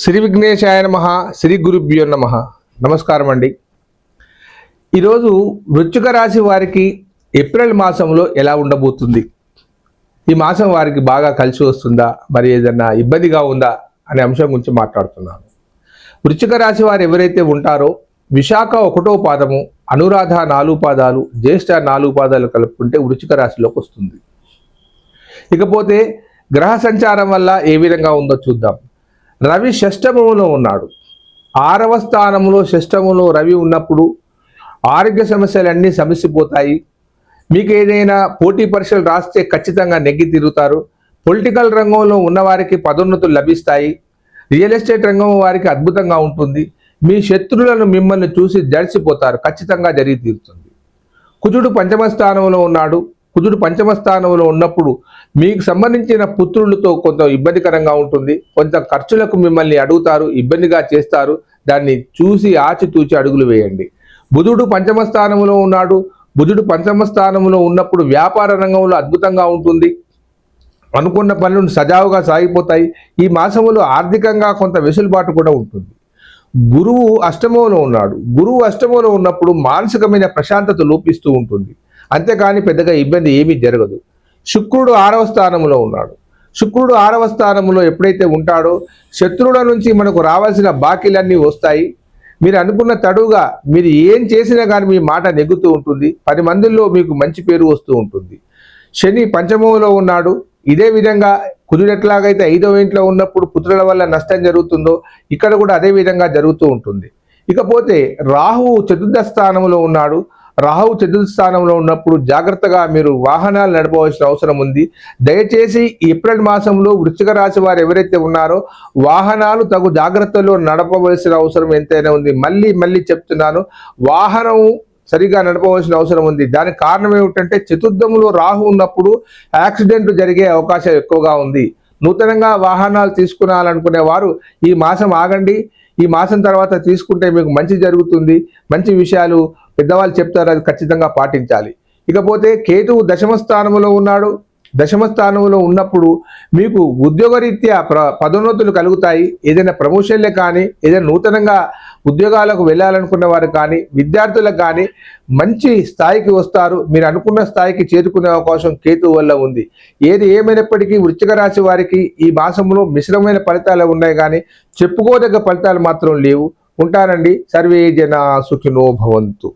శ్రీ విఘ్నేశాయ నమః. శ్రీ గురుభ్యో నమః. నమస్కారం అండి. ఈరోజు వృశ్చిక రాశి వారికి ఏప్రిల్ మాసంలో ఎలా ఉండబోతుంది, ఈ మాసం వారికి బాగా కలిసి వస్తుందా, మరి ఏదన్నా ఇబ్బందిగా ఉందా అనే అంశం గురించి మాట్లాడుతున్నాను. వృశ్చిక రాశి వారు ఎవరైతే ఉంటారో విశాఖ 1వ పాదము, అనురాధ 4 పాదాలు, జ్యేష్ఠ 4 పాదాలు కలుపుకుంటే వృశ్చిక రాశిలోకి వస్తుంది. ఇకపోతే గ్రహ సంచారం వల్ల ఏ విధంగా ఉందో చూద్దాం. రవి షష్టమంలో ఉన్నాడు. 6వ స్థానంలో షష్టమంలో రవి ఉన్నప్పుడు ఆరోగ్య సమస్యలన్నీ సమసిపోతాయి. మీకు ఏదైనా పోటీ పరీక్షలు రాస్తే ఖచ్చితంగా నెగ్గి తిరుగుతారు. పొలిటికల్ రంగంలో ఉన్నవారికి పదోన్నతులు లభిస్తాయి. రియల్ ఎస్టేట్ రంగం వారికి అద్భుతంగా ఉంటుంది. మీ శత్రువులను మిమ్మల్ని చూసి జడిసిపోతారు, ఖచ్చితంగా జరిగి తీరుతుంది. కుజుడు 5వ స్థానంలో ఉన్నాడు. కుజుడు 5వ స్థానంలో ఉన్నప్పుడు మీకు సంబంధించిన పుత్రులతో కొంత ఇబ్బందికరంగా ఉంటుంది. కొంత ఖర్చులకు మిమ్మల్ని అడుగుతారు, ఇబ్బందిగా చేస్తారు. దాన్ని చూసి ఆచితూచి అడుగులు వేయండి. బుధుడు 5వ స్థానంలో ఉన్నాడు. బుధుడు 5వ స్థానంలో ఉన్నప్పుడు వ్యాపార రంగంలో అద్భుతంగా ఉంటుంది. అనుకున్న పనులు సజావుగా సాగిపోతాయి. ఈ మాసంలో ఆర్థికంగా కొంత వెసులుబాటు కూడా ఉంటుంది. గురువు అష్టమంలో ఉన్నాడు. గురువు అష్టమంలో ఉన్నప్పుడు మానసికమైన ప్రశాంతత లోపిస్తూ ఉంటుంది. అంతేకాని పెద్దగా ఇబ్బంది ఏమీ జరగదు. శుక్రుడు 6వ స్థానంలో ఉన్నాడు. శుక్రుడు 6వ స్థానంలో ఎప్పుడైతే ఉంటాడో శత్రువుల నుంచి మనకు రావాల్సిన బాకీలన్నీ వస్తాయి. మీరు అనుకున్న తడుగా మీరు ఏం చేసినా కానీ మీ మాట నెగ్గుతూ ఉంటుంది. 10 మందిలో మీకు మంచి పేరు వస్తూ ఉంటుంది. శని 5మంలో ఉన్నాడు. ఇదే విధంగా కుజుడు ఎట్లాగైతే 5వ ఇంట్లో ఉన్నప్పుడు పుత్రుల వల్ల నష్టం జరుగుతుందో ఇక్కడ కూడా అదే విధంగా జరుగుతూ ఉంటుంది. ఇకపోతే రాహువు 4వ స్థానంలో ఉన్నాడు. రాహువు 4వ స్థానంలో ఉన్నప్పుడు జాగ్రత్తగా మీరు వాహనాలు నడపవలసిన అవసరం ఉంది. దయచేసి ఏప్రిల్ మాసంలో వృశ్చిక రాశి వారు ఎవరైతే ఉన్నారో వాహనాలు తగు జాగ్రత్తలో నడపవలసిన అవసరం ఎంతైనా ఉంది. మళ్ళీ చెప్తున్నాను, వాహనం సరిగా నడపవలసిన అవసరం ఉంది. దానికి కారణం ఏమిటంటే చతుర్థంలో రాహు ఉన్నప్పుడు యాక్సిడెంట్ జరిగే అవకాశం ఎక్కువగా ఉంది. నూతనంగా వాహనాలు తీసుకురావాలనుకునే వారు ఈ మాసం ఆగండి. ఈ మాసం తర్వాత తీసుకుంటే మీకు మంచి జరుగుతుంది. మంచి విషయాలు పెద్దవాళ్ళు చెప్తారు, అది ఖచ్చితంగా పాటించాలి. ఇకపోతే కేతువు 10వ స్థానంలో ఉన్నాడు. 10వ స్థానంలో ఉన్నప్పుడు మీకు ఉద్యోగరీత్యా పదోన్నతులు కలుగుతాయి. ఏదైనా ప్రమోషన్లే కానీ, ఏదైనా నూతనంగా ఉద్యోగాలకు వెళ్ళాలనుకున్న వారు కానీ, విద్యార్థులకు కానీ మంచి స్థాయికి వస్తారు. మీరు అనుకున్న స్థాయికి చేరుకునే అవకాశం కేతువు వల్ల ఉంది. ఏది ఏమైనప్పటికీ వృశ్చిక రాశి వారికి ఈ మాసంలో మిశ్రమైన ఫలితాలు ఉన్నాయి కానీ చెప్పుకోదగ్గ ఫలితాలు మాత్రం లేవు. ఉంటానండి. సర్వే జనా సుఖినో భవంతు.